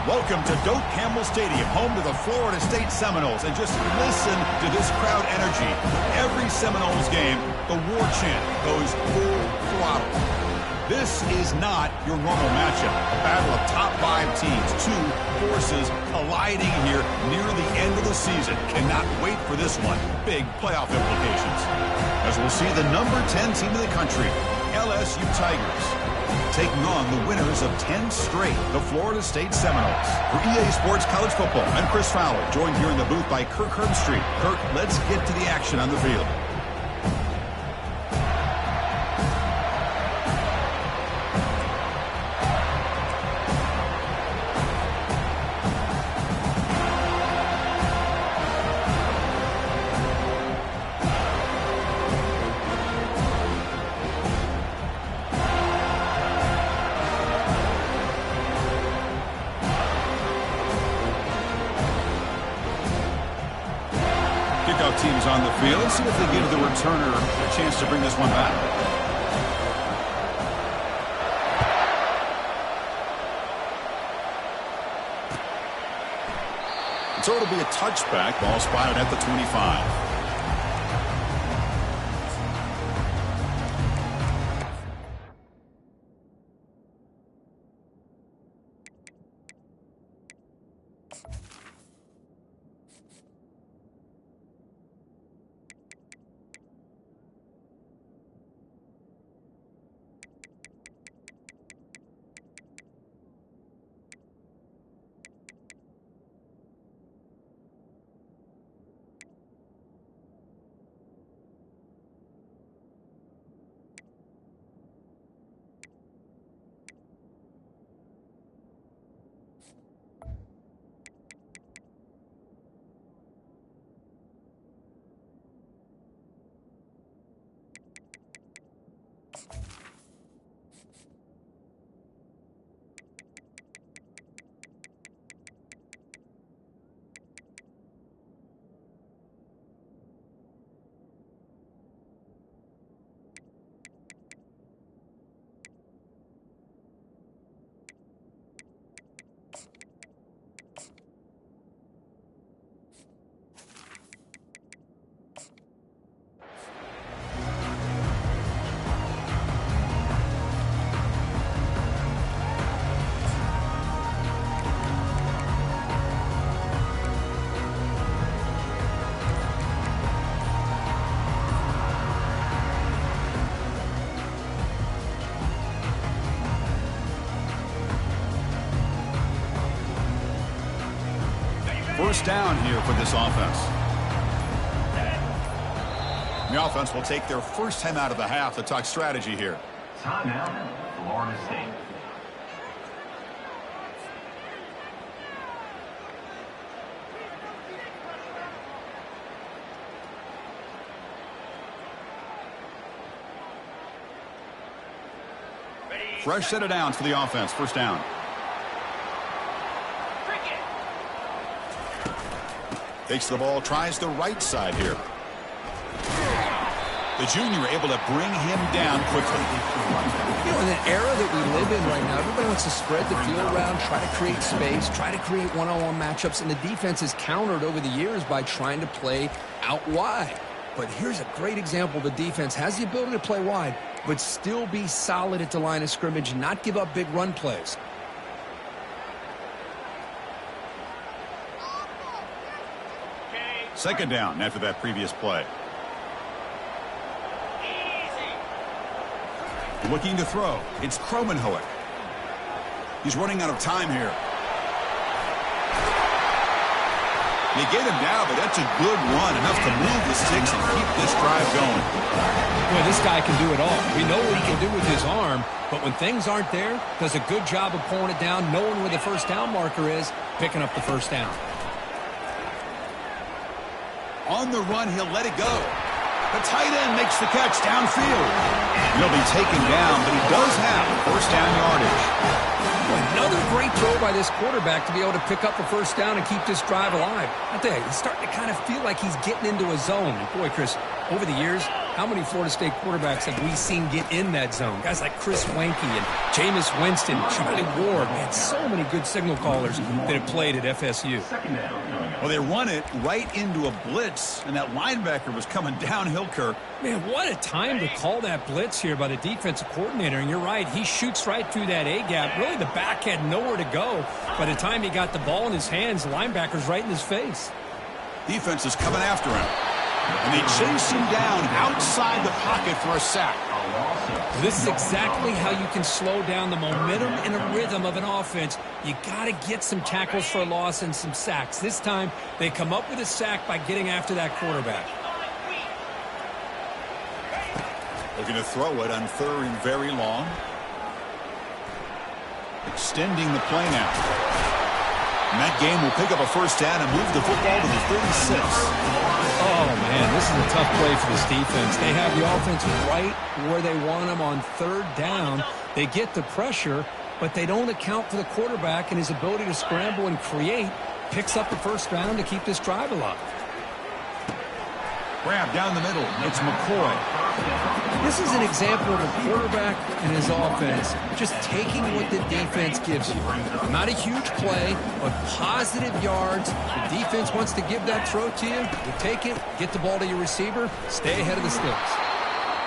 Welcome to Doak Campbell Stadium, home to the Florida State Seminoles. And just listen to this crowd energy. Every Seminoles game, the war chant goes full throttle. This is not your normal matchup. A battle of top 5 teams, 2 forces colliding here near the end of the season. Cannot wait for this one. Big playoff implications. As we'll see the number 10 team in the country, LSU Tigers, taking on the winners of 10 straight, the Florida State Seminoles. For EA Sports College Football, I'm Chris Fowler, joined here in the booth by Kirk Herbstreit. Kirk, let's get to the action on the field. Teams on the field. Let's see if they give the returner a chance to bring this one back. So it'll be a touchback. Ball spotted at the 25. First down here for this offense. The offense will take their first time out of the half to talk strategy here. Timeout, Florida State. Fresh set of downs for the offense. First down. Takes the ball, tries the right side here. The junior able to bring him down quickly. You know, in an era that we live in right now, everybody wants to spread the field around, try to create space, try to create one-on-one matchups, and the defense is countered over the years by trying to play out wide. But here's a great example. The defense has the ability to play wide, but still be solid at the line of scrimmage, not give up big run plays. Second down after that previous play. Looking to throw. It's Kromenhoek. He's running out of time here. They get him down, but that's a good run. Enough to move the sticks and keep this drive going. Boy, this guy can do it all. We know what he can do with his arm, but when things aren't there, does a good job of pulling it down, knowing where the first down marker is, picking up the first down. On the run, he'll let it go. The tight end makes the catch downfield. He'll be taken down, but he does have first down yardage. Another great throw by this quarterback to be able to pick up the first down and keep this drive alive. I tell you, he's starting to kind of feel like he's getting into a zone. And boy, Chris, over the years, How many Florida State quarterbacks have we seen get in that zone? Guys like Chris Wenke and Jameis Winston, Charlie Ward. Man, so many good signal callers that have played at FSU. Well, they run it right into a blitz, and that linebacker was coming downhill, Kirk. Man, what a time to call that blitz here by the defensive coordinator. And you're right, he shoots right through that A-gap. Really, the back had nowhere to go. By the time he got the ball in his hands, the linebacker's right in his face. Defense is coming after him. And they chase him down outside the pocket for a sack. This is exactly how you can slow down the momentum and a rhythm of an offense. You got to get some tackles for a loss and some sacks. This time, they come up with a sack by getting after that quarterback. Looking to throw it on 3rd and very long. Extending the play now. And that game will pick up a first down and move the football to the 36. Oh, man, this is a tough play for this defense. They have the offense right where they want them on 3rd down. They get the pressure, but they don't account for the quarterback and his ability to scramble and create. Picks up the first down to keep this drive alive. Grab down the middle. It's McCoy. This is an example of a quarterback and his offense just taking what the defense gives you. Not a huge play, but positive yards. The defense wants to give that throw to you. You take it, get the ball to your receiver, stay ahead of the sticks.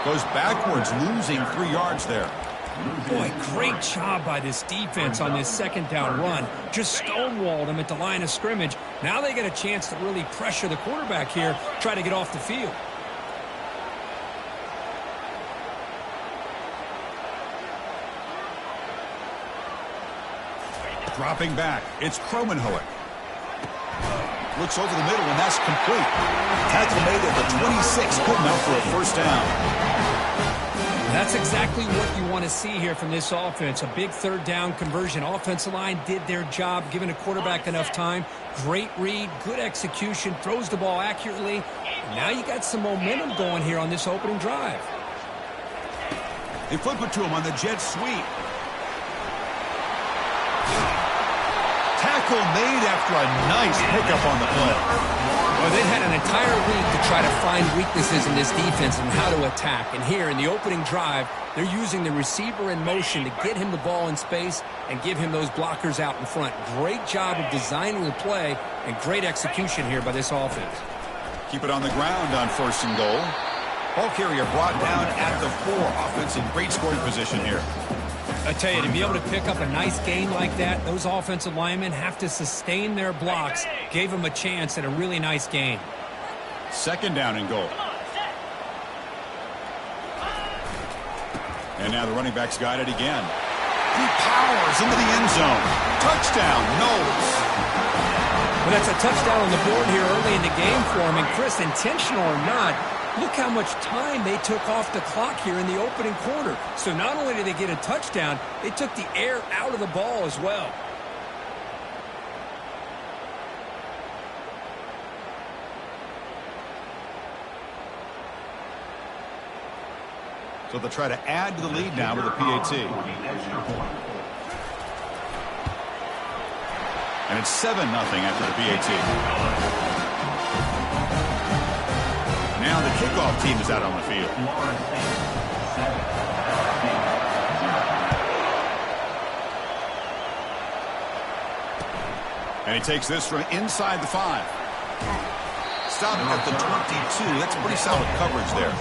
Goes backwards, losing 3 yards there. Boy, great job by this defense on this 2nd down run. Just stonewalled him at the line of scrimmage. Now they get a chance to really pressure the quarterback here, try to get off the field. Dropping back, it's Kromenhoek. Looks over the middle, and that's complete. Tackle made at the 26, good enough for a first down. That's exactly what you want to see here from this offense. A big 3rd down conversion. Offensive line did their job, giving a quarterback enough time. Great read, good execution, throws the ball accurately. Now you got some momentum going here on this opening drive. They flip it to him on the jet sweep. Tackle made after a nice pickup on the play. Well, they've had an entire week to try to find weaknesses in this defense and how to attack. And here in the opening drive, they're using the receiver in motion to get him the ball in space and give him those blockers out in front. Great job of designing the play and great execution here by this offense. Keep it on the ground on 1st and goal. Ball carrier brought down at the 4. Offense in great scoring position here. I tell you, to be able to pick up a nice gain like that, those offensive linemen have to sustain their blocks. Gave them a chance at a really nice gain. 2nd down and goal. And now the running back's got it again. He powers into the end zone. Touchdown, Knowles. Well, that's a touchdown on the board here early in the game for him. And Chris, intentional or not, look how much time they took off the clock here in the opening quarter. So not only did they get a touchdown, they took the air out of the ball as well. So they'll try to add to the lead now with a PAT. And it's 7-0 after the PAT. Now the kickoff team is out on the field. And he takes this from inside the 5. Stopping at the 22. That's pretty solid coverage there.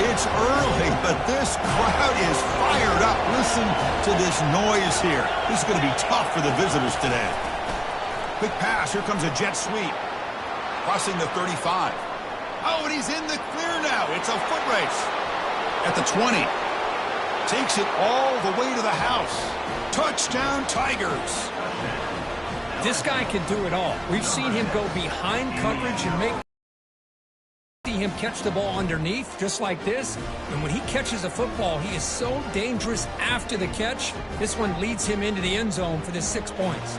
It's early, but this crowd is fired up. Listen to this noise here. This is going to be tough for the visitors today. Quick pass. Here comes a jet sweep. Crossing the 35. Oh, and he's in the clear now. It's a foot race. At the 20. Takes it all the way to the house. Touchdown, Tigers. This guy can do it all. We've seen him go behind coverage and make him catch the ball underneath just like this, and when he catches a football, he is so dangerous after the catch. This one leads him into the end zone for the 6 points.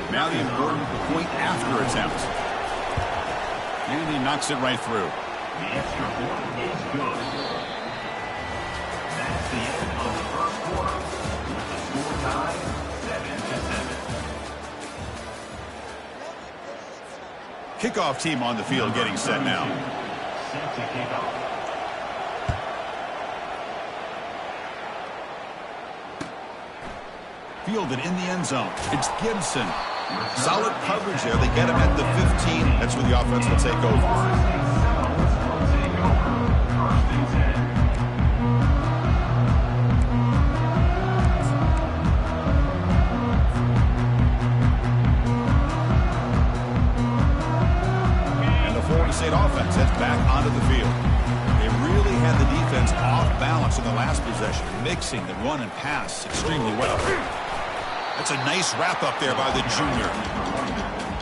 Now the important point after attempt, and he knocks it right through. That's the end of the first quarter. With the score tied 7-7. Kickoff team on the field getting set now. Set to kick off. Fielded in the end zone. It's Gibson. Solid coverage there. They get him at the 15. That's where the offense will take over. State offense heads back onto the field. They really had the defense off balance in the last possession, mixing the run and pass extremely well. That's a nice wrap up there by the junior.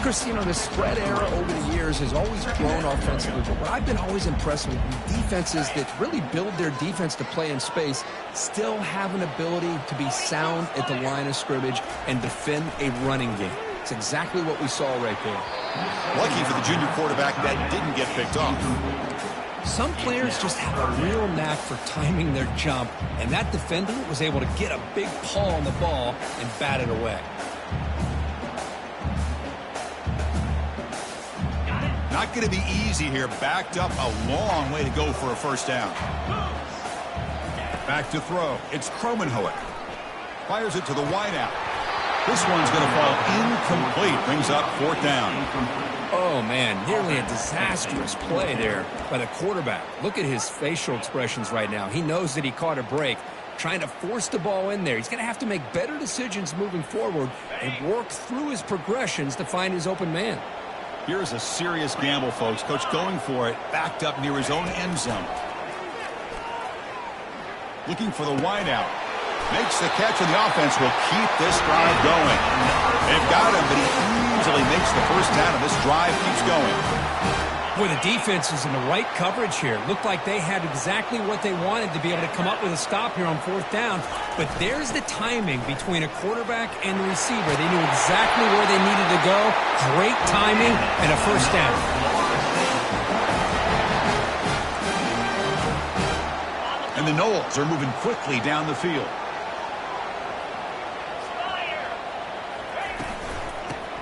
Chris, you know, the spread era over the years has always grown offensively, but what I've been always impressed with defenses that really build their defense to play in space still have an ability to be sound at the line of scrimmage and defend a running game. It's exactly what we saw right there. Lucky for the junior quarterback that didn't get picked off. Some players just have a real knack for timing their jump, and that defender was able to get a big paw on the ball and bat it away. Not going to be easy here. Backed up a long way to go for a first down. Back to throw. It's Kromenhoek. Fires it to the wideout. This one's going to fall incomplete. Brings up fourth down. Oh, man, nearly a disastrous play there by the quarterback. Look at his facial expressions right now. He knows that he caught a break, trying to force the ball in there. He's going to have to make better decisions moving forward and work through his progressions to find his open man. Here's a serious gamble, folks. Coach going for it, backed up near his own end zone. Looking for the wideout. Makes the catch, and the offense will keep this drive going. They've got him, but he easily makes the first down, and this drive keeps going. Boy, the defense is in the right coverage here. Looked like they had exactly what they wanted to be able to come up with a stop here on fourth down. But there's the timing between a quarterback and the receiver. They knew exactly where they needed to go. Great timing and a first down. And the Noles are moving quickly down the field.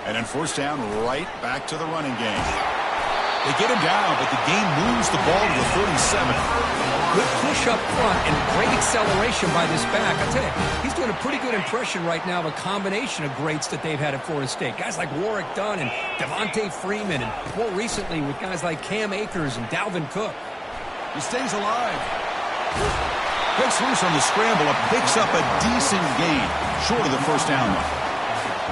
And then first down, right back to the running game. They get him down, but the game moves the ball to the 37. Good push up front and great acceleration by this back. I tell you, he's doing a pretty good impression right now of a combination of greats that they've had at Florida State. Guys like Warwick Dunn and Devontae Freeman, and more recently with guys like Cam Akers and Dalvin Cook. He stays alive. Gets loose on the scramble and picks up a decent gain, short of the first down line.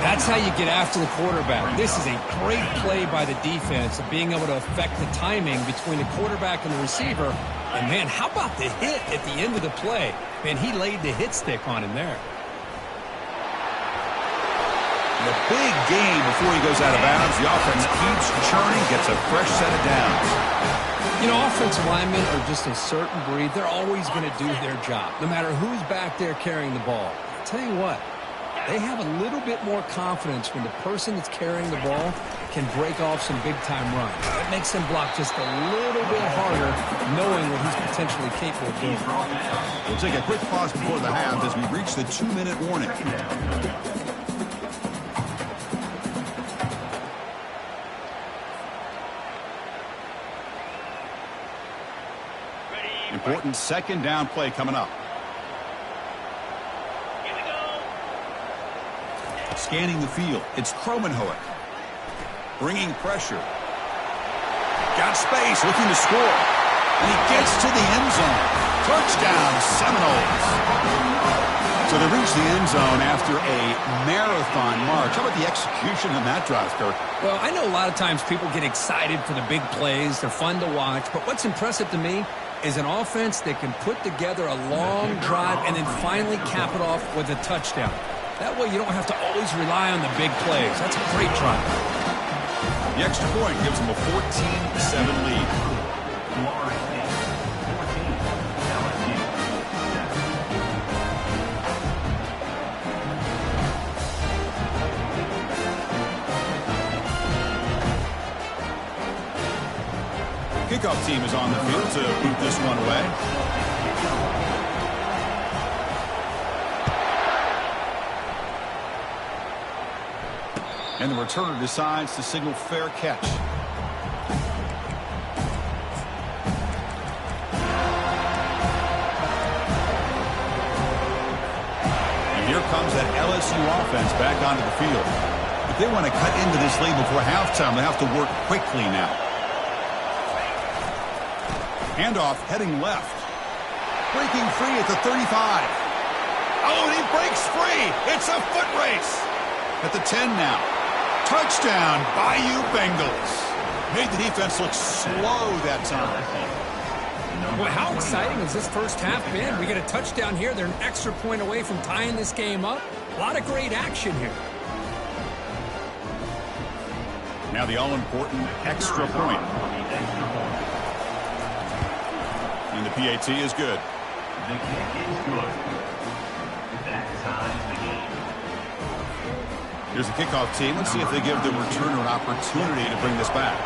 That's how you get after the quarterback. This is a great play by the defense of being able to affect the timing between the quarterback and the receiver. And, man, how about the hit at the end of the play? Man, he laid the hit stick on him there. And a big gain before he goes out of bounds. The offense keeps churning, gets a fresh set of downs. You know, offensive linemen are just a certain breed. They're always going to do their job, no matter who's back there carrying the ball. I'll tell you what. They have a little bit more confidence when the person that's carrying the ball can break off some big-time runs. It makes them block just a little bit harder, knowing what he's potentially capable of doing. We'll take a quick pause before the half as we reach the 2-minute warning. Important second down play coming up. Scanning the field, it's Kromenhoek. Bringing pressure. Got space, looking to score. And he gets to the end zone. Touchdown, Seminoles. So they reach the end zone after a marathon march. How about the execution on that drive, Kirk? Well, I know a lot of times people get excited for the big plays. They're fun to watch. But what's impressive to me is an offense that can put together a long drive and then finally cap it off with a touchdown. That way you don't have to always rely on the big plays. That's a great drive. The extra point gives them a 14-7 lead. Kickoff team is on the field to boot this one away. And the returner decides to signal fair catch. And here comes that LSU offense back onto the field. If they want to cut into this lead before halftime, they have to work quickly now. Handoff heading left. Breaking free at the 35. Oh, and he breaks free. It's a foot race. At the 10 now. Touchdown, Bayou Bengals. Made the defense look slow that time. Boy, how exciting has this first half been? We get a touchdown here. They're an extra point away from tying this game up. A lot of great action here. Now the all-important extra point. And the PAT is good. The kick is good. That ties the game. Here's the kickoff team. Let's see if they give the returner an opportunity to bring this back.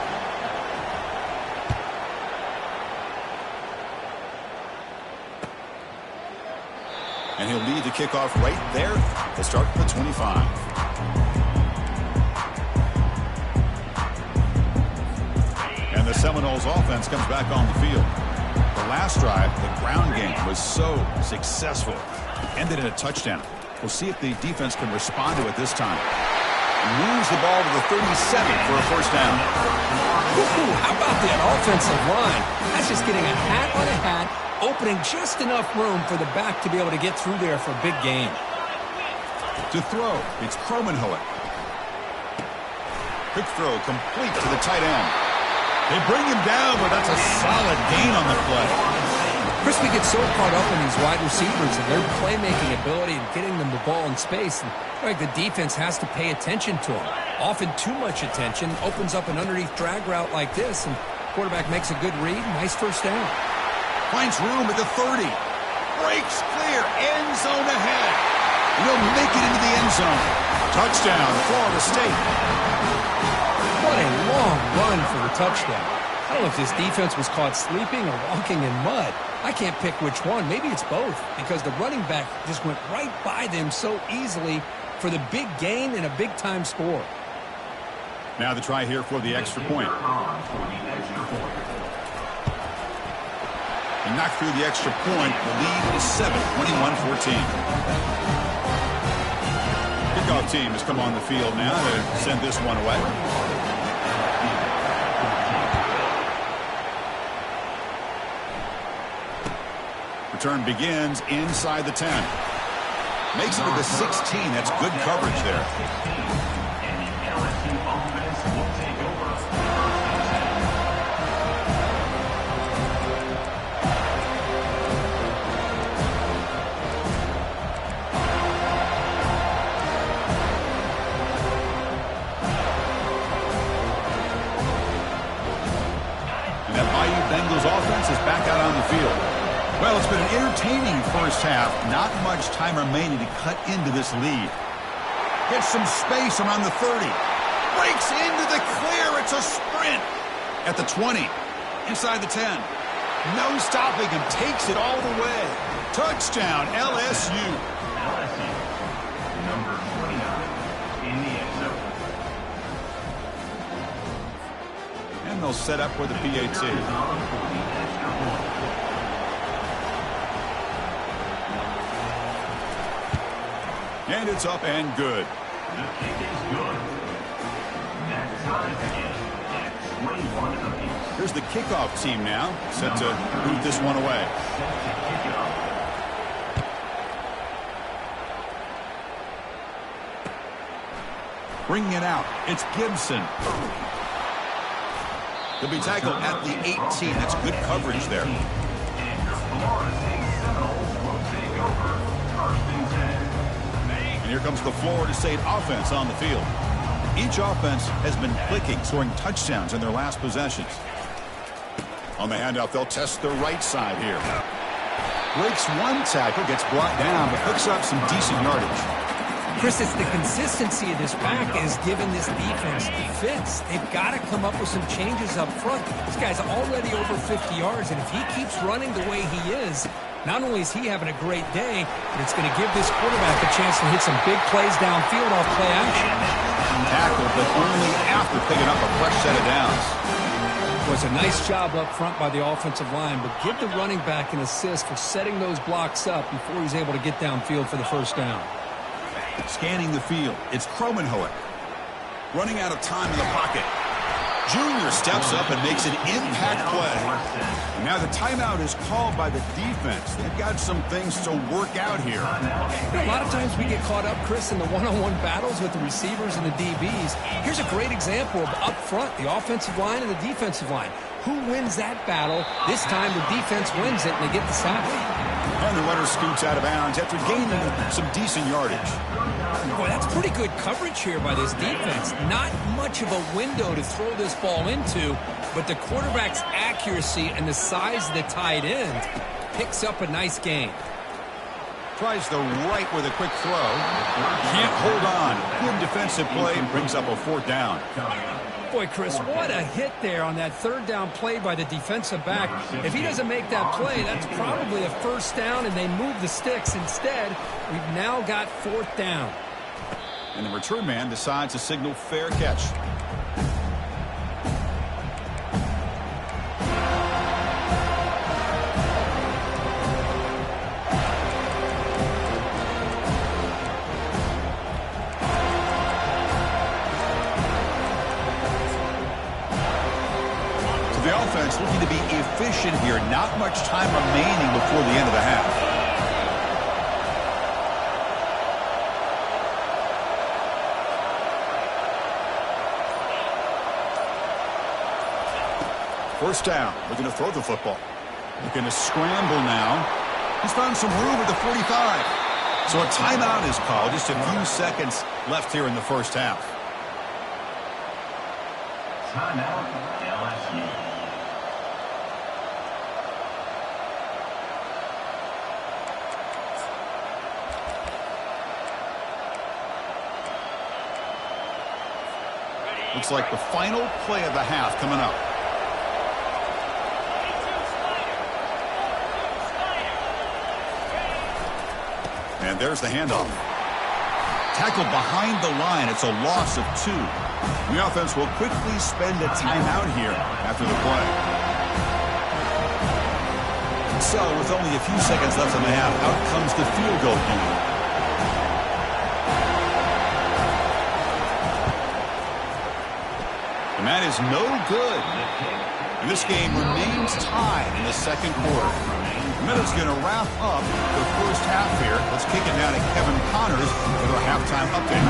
And he'll lead the kickoff right there. He'll start from the 25. And the Seminoles offense comes back on the field. The last drive, the ground game was so successful. Ended in a touchdown. We'll see if the defense can respond to it this time. Moves the ball to the 37 for a first down. Ooh, how about that offensive line? That's just getting a hat on a hat, opening just enough room for the back to be able to get through there for a big gain. To throw, it's Cromenhoek. Quick throw complete to the tight end. They bring him down, but that's a solid gain on the play. Chris, we get so caught up in these wide receivers and their playmaking ability and getting them the ball in space. And like the defense has to pay attention to them. Often too much attention opens up an underneath drag route like this, and quarterback makes a good read. Nice first down. Finds room at the 30. Breaks clear. End zone ahead. He'll make it into the end zone. Touchdown, Florida State. What a long run for the touchdown. I don't know if this defense was caught sleeping or walking in mud. I can't pick which one. Maybe it's both, because the running back just went right by them so easily for the big gain and a big-time score. Now the try here for the extra point. He knocked through the extra point. The lead is 7, 21-14. Kickoff team has come on the field now to send this one away. Return begins inside the 10. Makes it to the 16. That's good coverage there. And the LSU offense will take over. And that Bayou Bengals offense is back out on the field. Well, it's been an entertaining first half. Not much time remaining to cut into this lead. Gets some space around the 30. Breaks into the clear. It's a sprint. At the 20. Inside the 10. No stopping him. Takes it all the way. Touchdown, LSU. LSU, number 29 in the end zone. And they'll set up for the PAT. And it's up and good. The kick is good. That ties the game at 21 apiece. Here's the kickoff team now, set to boot this one away. Set to kick it off. Bringing it out, it's Gibson. He'll be tackled at the 18. That's good coverage there. And your Florida State Seminoles will take over first and 10. And here comes the Florida State offense on the field. Each offense has been clicking, scoring touchdowns in their last possessions. On the handoff, they'll test the right side here. Breaks one tackle, gets brought down, but picks up some decent yardage. Chris, it's the consistency of this pack is giving this defense fits. They've got to come up with some changes up front. This guy's already over 50 yards, and if he keeps running the way he is, not only is he having a great day, but it's going to give this quarterback a chance to hit some big plays downfield off play action. tackle, but only after picking up a fresh set of downs. It was a nice job up front by the offensive line, but give the running back an assist for setting those blocks up before he's able to get downfield for the first down. Scanning the field, it's Kromenhoek. Running out of time in the pocket. Junior steps up and makes an impact play. And now the timeout is called by the defense. They've got some things to work out here. A lot of times we get caught up, Chris, in the one-on-one battles with the receivers and the DBs. Here's a great example of up front, the offensive line and the defensive line. Who wins that battle? This time the defense wins it and they get the sack. And the runner scoots out of bounds after gaining some decent yardage. Boy, that's pretty good coverage here by this defense. Not much of a window to throw this ball into, but the quarterback's accuracy and the size of the tight end picks up a nice gain. Tries the right with a quick throw. Can't hold on. Good defensive play and brings up a fourth down. Boy, Chris, what a hit there on that third down play by the defensive back. If he doesn't make that play, that's probably a first down, and they move the sticks. Instead, we've now got fourth down. And the return man decides to signal fair catch. The offense looking to be efficient here. Not much time remaining before the end of the half. First down. Looking to throw the football. Looking to scramble now. He's found some room at the 45. So a timeout is called. Just a few seconds left here in the first half. Timeout, LSU. Looks like the final play of the half coming up. And there's the handoff. Tackled behind the line. It's a loss of 2. The offense will quickly spend a timeout here after the play. So with only a few seconds left in the half, out comes the field goal unit. And that is no good. And this game remains tied in the second quarter. Minutes going to wrap up the first half here. Let's kick it down to Kevin Connors with our halftime update.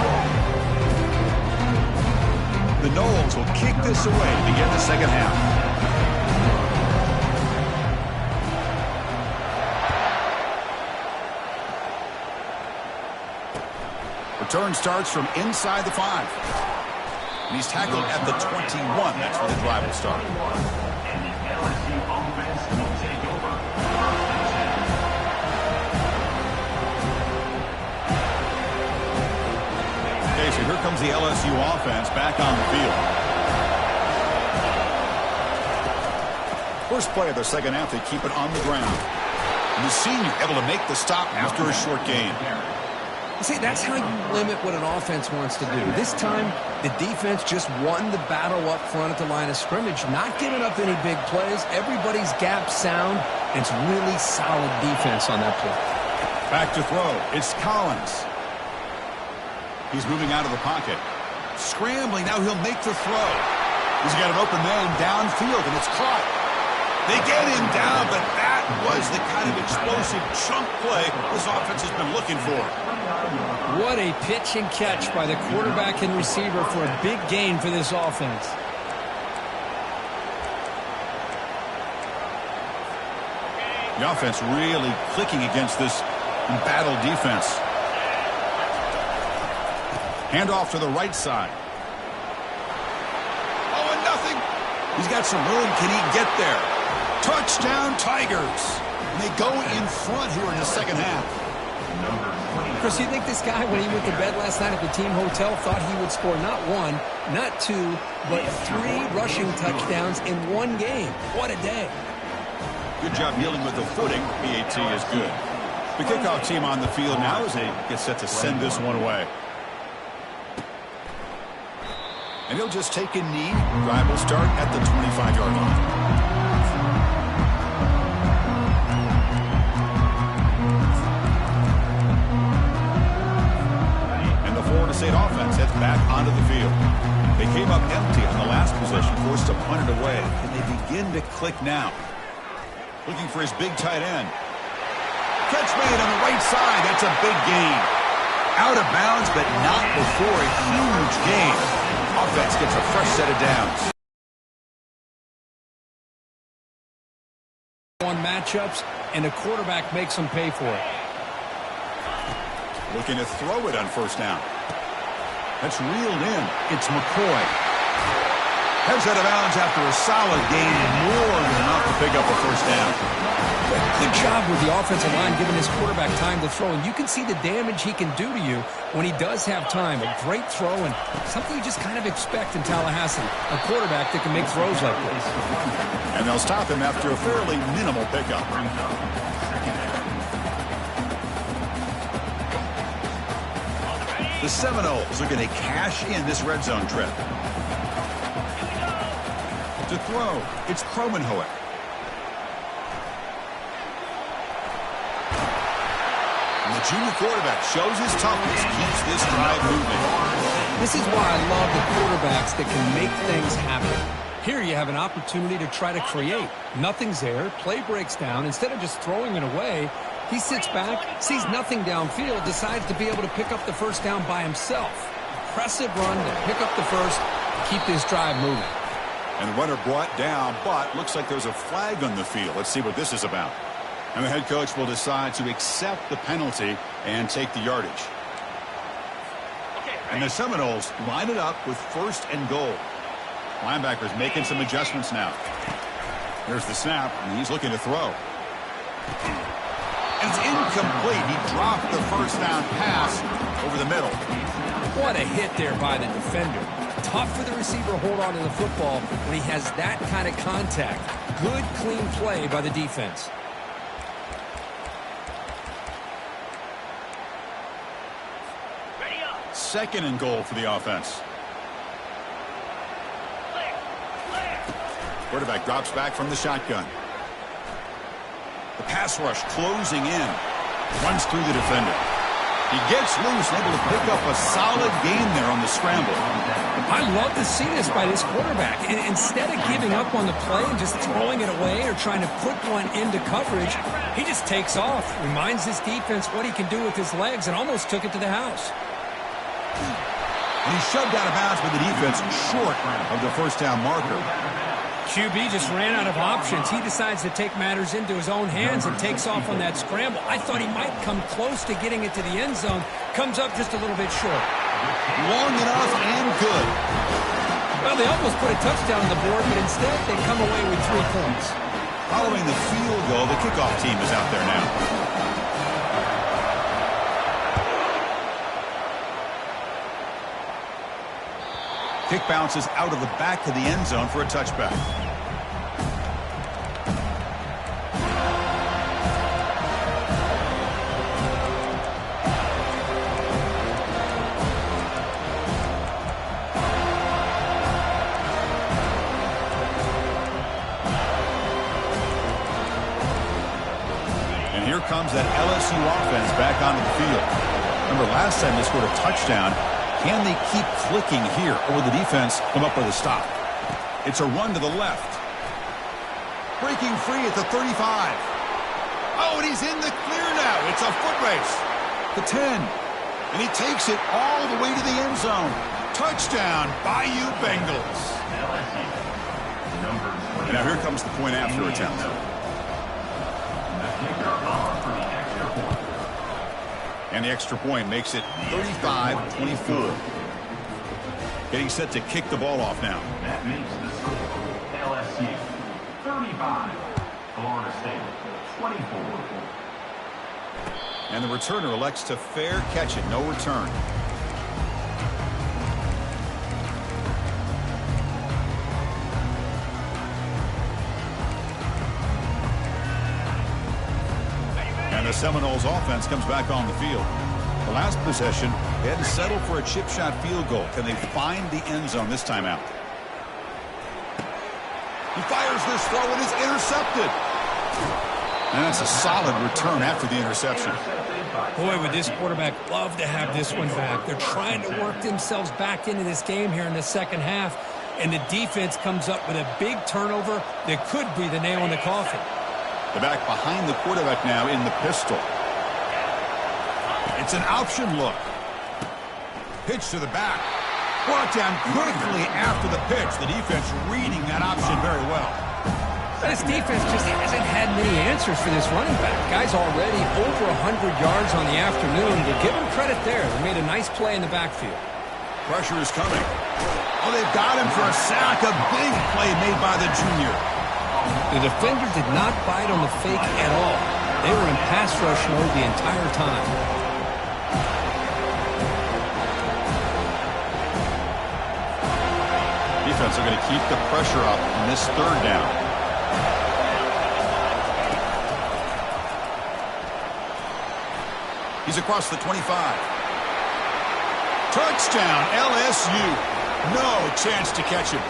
The Noles will kick this away to begin the second half. Return starts from inside the 5. And he's tackled at the 21. That's where the drive will start. And the LSU offense will take over. Okay, so here comes the LSU offense back on the field. First play of the second half, they keep it on the ground. And the senior able to make the stop after a short gain. See, that's how you limit what an offense wants to do. This time, the defense just won the battle up front at the line of scrimmage, not giving up any big plays. Everybody's gap sound, and it's really solid defense on that play. Back to throw. It's Collins. He's moving out of the pocket. Scrambling. Now he'll make the throw. He's got an open man downfield, and it's caught. They get him down, but that was the kind of explosive chunk play this offense has been looking for. What a pitch and catch by the quarterback and receiver for a big gain for this offense. The offense really clicking against this embattled defense. Handoff to the right side. Oh, and nothing. He's got some room. Can he get there? Touchdown, Tigers. And they go in front here in the second half. Chris, you think this guy, when he went to bed last night at the team hotel, thought he would score not 1, not 2, but 3 rushing touchdowns in one game? What a day. Good job dealing with the footing. PAT is good. The kickoff team on the field now as they get set to send this one away. And he'll just take a knee. Drive will start at the 25-yard line. And the Florida State offense heads back onto the field. They came up empty on the last possession, forced to punt it away. And they begin to click now. Looking for his big tight end. Catch made on the right side. That's a big gain. Out of bounds, but not before a huge gain. Offense gets a fresh set of downs. On matchups, and the quarterback makes them pay for it. Looking to throw it on first down. That's reeled in. It's McCoy. Heads out of bounds after a solid gain, more than enough to pick up a first down. Good job with the offensive line giving his quarterback time to throw, and you can see the damage he can do to you when he does have time. A great throw and something you just kind of expect in Tallahassee, a quarterback that can make throws like this. And they'll stop him after a fairly minimal pickup. The Seminoles are going to cash in this red zone trip. To throw, it's Kromenhoek. And the junior quarterback shows his toughness, keeps this drive moving. This is why I love the quarterbacks that can make things happen. Here you have an opportunity to try to create. Nothing's there, play breaks down. Instead of just throwing it away, he sits back, sees nothing downfield, decides to be able to pick up the first down by himself. Impressive run to pick up the first, keep this drive moving. And the runner brought down, but looks like there's a flag on the field. Let's see what this is about. And the head coach will decide to accept the penalty and take the yardage. And the Seminoles line it up with first and goal. Linebackers making some adjustments now. There's the snap, and he's looking to throw. And it's incomplete. He dropped the first down pass over the middle. What a hit there by the defender. Tough for the receiver to hold on to the football when he has that kind of contact. Good, clean play by the defense. Second and goal for the offense. Quarterback drops back from the shotgun. The pass rush closing in. Runs through the defender. He gets loose and able to pick up a solid gain there on the scramble. I love to see this by this quarterback. And instead of giving up on the play and just throwing it away or trying to put one into coverage, he just takes off, reminds his defense what he can do with his legs, and almost took it to the house. And he's shoved out of bounds by the defense short of the first down marker. QB just ran out of options. He decides to take matters into his own hands and takes off on that scramble. I thought he might come close to getting it to the end zone. Comes up just a little bit short. Long enough and good. Well, they almost put a touchdown on the board, but instead they come away with 3 points. Following the field goal, the kickoff team is out there now. Kick bounces out of the back of the end zone for a touchback. And here comes that LSU offense back onto the field. Remember, last time they scored a touchdown. Can they keep clicking here, or will the defense come up with a stop? It's a run to the left. Breaking free at the 35. Oh, and he's in the clear now. It's a foot race. The 10. And he takes it all the way to the end zone. Touchdown, Bayou Bengals. And now here comes the point after attempt. And the extra point makes it 35-24. Getting set to kick the ball off now. That makes the score LSU 35, Florida State 24. And the returner elects to fair catch it, no return. And the Seminoles offense comes back on the field. The last possession, they had to settle for a chip shot field goal. Can they find the end zone this time out? He fires this throw and is intercepted. And that's a solid return after the interception. Boy, would this quarterback love to have this one back. They're trying to work themselves back into this game here in the second half. And the defense comes up with a big turnover that could be the nail in the coffin. The back behind the quarterback now in the pistol. It's an option look. Pitch to the back. Brought down quickly after the pitch. The defense reading that option very well. This defense just hasn't had many answers for this running back. Guy's already over 100 yards on the afternoon. But give him credit there. They made a nice play in the backfield. Pressure is coming. Oh, they've got him for a sack. A big play made by the junior. The defender did not bite on the fake at all. They were in pass rush mode the entire time. Defense are going to keep the pressure up in this third down. He's across the 25. Touchdown, LSU. No chance to catch him.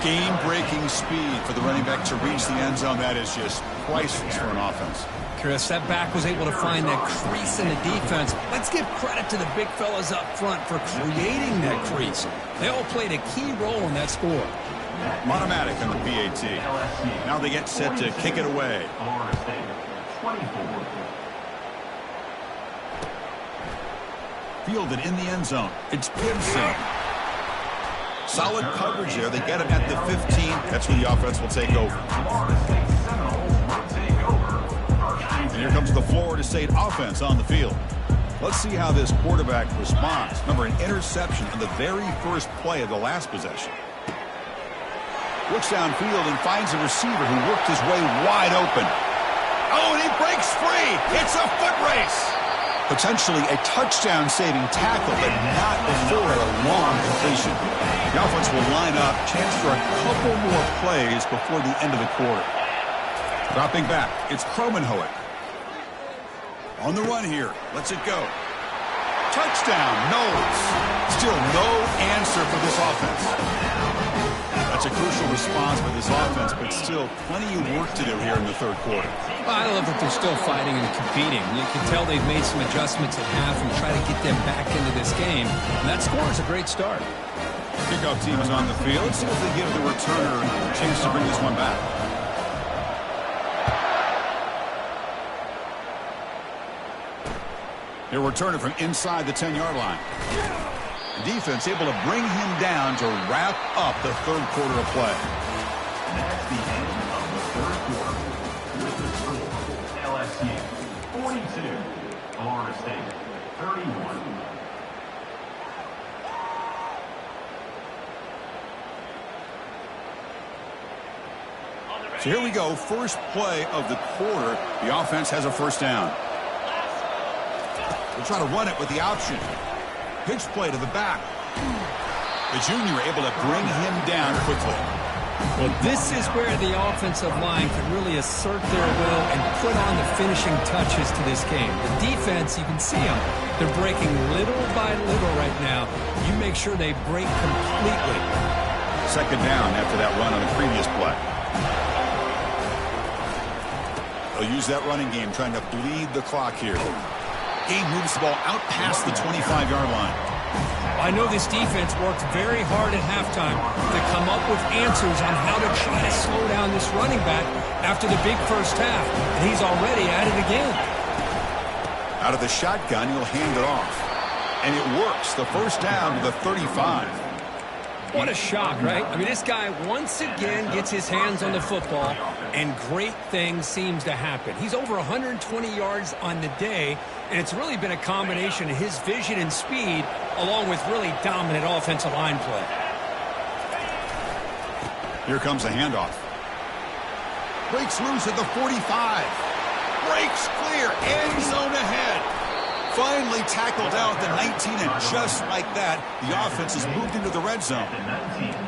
Game-breaking speed for the running back to reach the end zone. That is just priceless for an offense. Chris, that back was able to find that crease in the defense. Let's give credit to the big fellas up front for creating that crease. They all played a key role in that score. Monomatic on the PAT. Now they get set to kick it away. Fielded in the end zone. It's Gibson. Solid coverage there. They get him at the 15. That's where the offense will take over. And here comes the Florida State offense on the field. Let's see how this quarterback responds. Remember, an interception on the very first play of the last possession. Looks downfield and finds a receiver who worked his way wide open. Oh, and he breaks free. It's a foot race. Potentially a touchdown-saving tackle, but not before a long completion. The offense will line up, chance for a couple more plays before the end of the quarter. Dropping back, it's Kromenhoek. On the run here, lets it go. Touchdown, Knowles. Still no answer for this offense. That's a crucial response for this offense, but still plenty of work to do here in the third quarter. I love that they're still fighting and competing. You can tell they've made some adjustments at half and try to get them back into this game. And that score is a great start. Kickoff team is on the field. Let's see if they give the returner a chance to bring this one back. Their returner from inside the 10-yard line. The defense able to bring him down to wrap up the third quarter of play. That's the end of the third quarter. With the score, LSU 42, Florida State 31. So here we go. First play of the quarter. The offense has a first down. They'll try to run it with the option. Pitch play to the back. The junior able to bring him down quickly. Well, this is where the offensive line can really assert their will and put on the finishing touches to this game. The defense, you can see them. They're breaking little by little right now. You make sure they break completely. Second down after that run on the previous play. They'll use that running game trying to bleed the clock here. Game moves the ball out past the 25-yard line. I know this defense worked very hard at halftime to come up with answers on how to try to slow down this running back after the big first half, and he's already at it again. Out of the shotgun, he'll hand it off. And it works. The first down to the 35. What a shock, right? I mean, this guy once again gets his hands on the football, and great things seems to happen. He's over 120 yards on the day, and it's really been a combination of his vision and speed along with really dominant offensive line play. Here comes a handoff. Breaks loose at the 45. Breaks clear. End zone ahead. Finally tackled out at the 19, and just like that, the offense has moved into the red zone.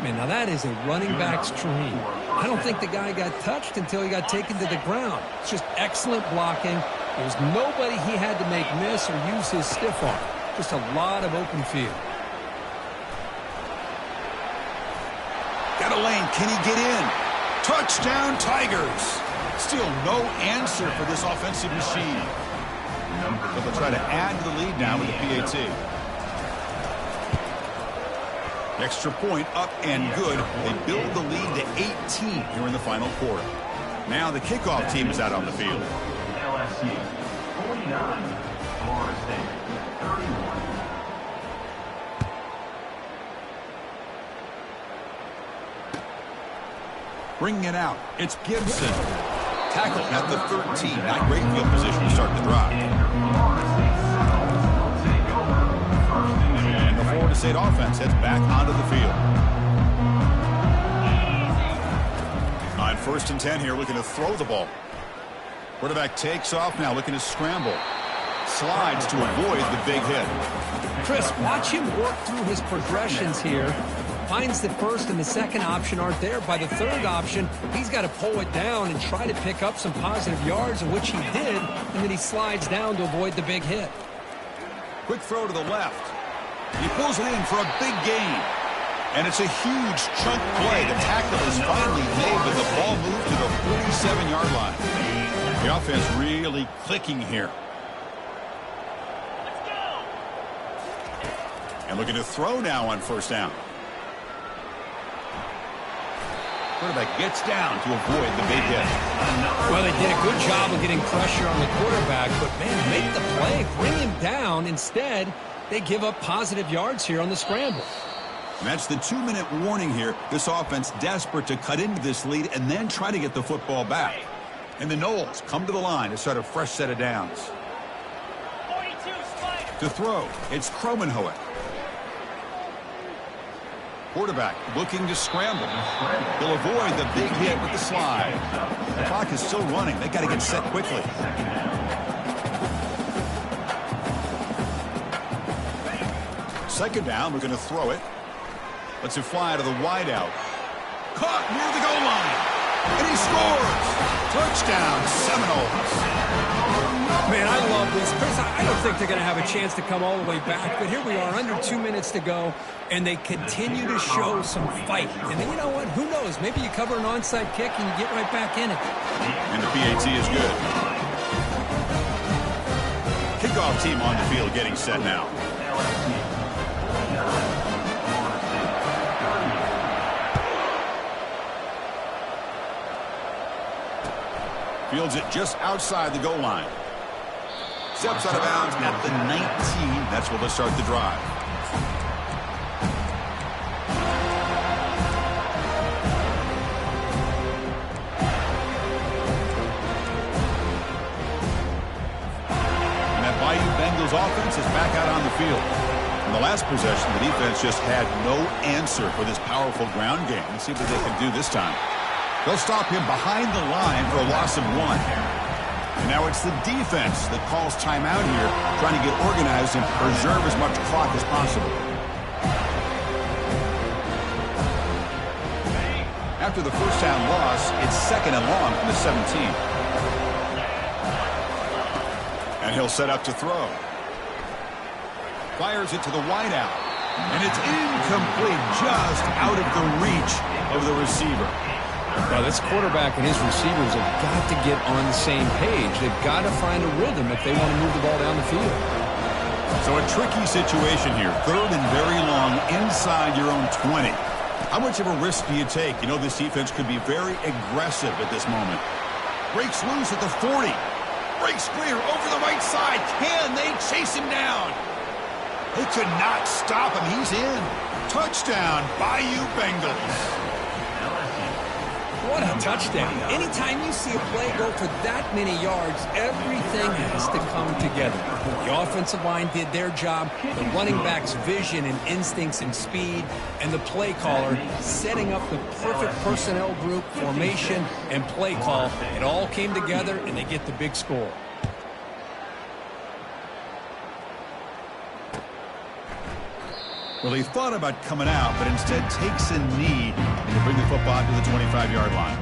Man, now that is a running back's dream. I don't think the guy got touched until he got taken to the ground. It's just excellent blocking, There was nobody he had to make miss or use his stiff arm. Just a lot of open field. Got a lane. Can he get in? Touchdown, Tigers. Still no answer for this offensive machine. But they'll try to add to the lead now with the PAT. Extra point up and good. They build the lead to 18 here in the final quarter. Now the kickoff team is out on the field. LSU 49, Florida State 31. Bringing it out. It's Gibson. Tackle at the 13. Not great field position to start the drive. And the Florida State offense heads back onto the field. On 1st and 10 here, looking to throw the ball. Quarterback takes off now, looking to scramble. Slides to avoid the big hit. Chris, watch him work through his progressions here. Finds the first and the second option aren't there. By the third option, he's got to pull it down and try to pick up some positive yards, which he did, and then he slides down to avoid the big hit. Quick throw to the left. He pulls it in for a big gain. And it's a huge chunk play. The tackle is finally made, but the ball moved to the 47-yard line. The offense really clicking here. And looking to throw now on 1st down. Quarterback gets down to avoid the big hit. Well, they did a good job of getting pressure on the quarterback, but, man, make the play, bring him down. Instead, they give up positive yards here on the scramble. And that's the 2-minute warning here. This offense desperate to cut into this lead and then try to get the football back. And the Noles come to the line to start a fresh set of downs. To throw, it's Kromenhoek. Quarterback looking to scramble. He'll avoid the big hit with the slide. The clock is still running. They got to get set quickly. Second down, we're going to throw it. Lets it fly to the wideout. Caught near the goal line. And he scores. Touchdown, Seminoles. Man, I love this. Chris, I don't think they're going to have a chance to come all the way back, but here we are, under 2 minutes to go, and they continue to show some fight. And then, you know what? Who knows? Maybe you cover an onside kick and you get right back in it. And the PAT is good. Kickoff team on the field getting set now. Fields it just outside the goal line. Steps out of bounds at the 19. That's where they'll start the drive. And that Bayou Bengals offense is back out on the field. In the last possession, the defense just had no answer for this powerful ground game. Let's see what they can do this time. They'll stop him behind the line for a loss of 1. And now it's the defense that calls timeout here, trying to get organized and preserve as much clock as possible. After the first down loss, it's 2nd and long from the 17. And he'll set up to throw. Fires it to the wideout. And it's incomplete, just out of the reach of the receiver. Now, this quarterback and his receivers have got to get on the same page. They've got to find a rhythm if they want to move the ball down the field. So a tricky situation here. 3rd and very long inside your own 20. How much of a risk do you take? You know this defense could be very aggressive at this moment. Breaks loose at the 40. Breaks clear over the right side. Can they chase him down? They could not stop him. He's in. Touchdown, Bayou Bengals. What a touchdown. Anytime you see a play go for that many yards, everything has to come together. The offensive line did their job, the running back's vision and instincts and speed, and the play caller setting up the perfect personnel group, formation, and play call. It all came together, and they get the big score. Well, he thought about coming out, but instead takes a knee to bring the football to the 25-yard line.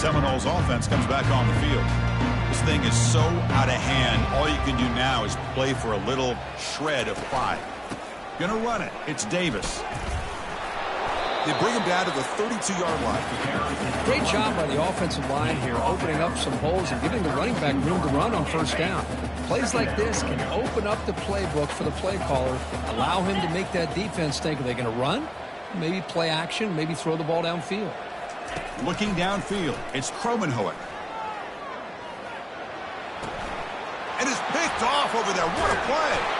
Seminoles offense comes back on the field. This thing is so out of hand. All you can do now is play for a little shred of pride. Gonna run it. It's Davis. They bring him down to the 32-yard line. Great job by the offensive line here, opening up some holes and giving the running back room to run on first down. Plays like this can open up the playbook for the play caller, allow him to make that defense think, are they going to run? Maybe play action, maybe throw the ball downfield. Looking downfield, it's Kromenhoek. And it's picked off over there. What a play.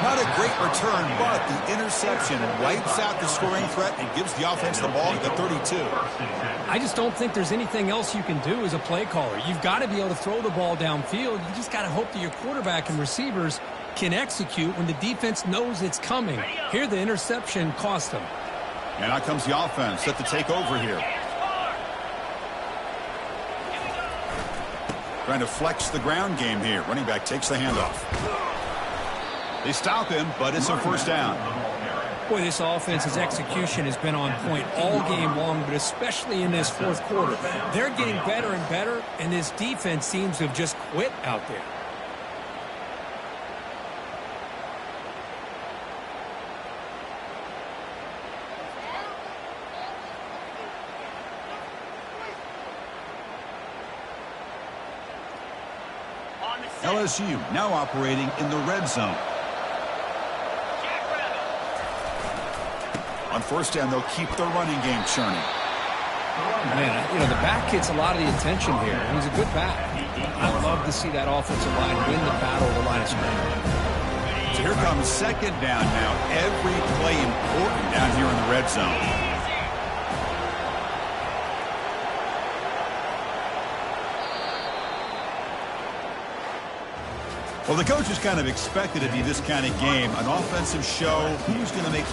Not a great return, but the interception wipes out the scoring threat and gives the offense the ball at the 32. I just don't think there's anything else you can do as a play caller. You've got to be able to throw the ball downfield. You just got to hope that your quarterback and receivers can execute when the defense knows it's coming. Here, the interception cost them. And out comes the offense set to take over here. Trying to flex the ground game here. Running back takes the handoff. They stop him, but it's a first down. Boy, this offense's execution has been on point all game long, but especially in this fourth quarter. They're getting better and better, and this defense seems to have just quit out there. LSU now operating in the red zone. On first down, they'll keep the running game churning. Man, you know, the back gets a lot of the attention here. He's a good back. I'd love to see that offensive line win the battle of the line of scrimmage. So here comes second down now. Every play important down here in the red zone. Well, the coaches kind of expected it to be this kind of game, an offensive show. Who's going to make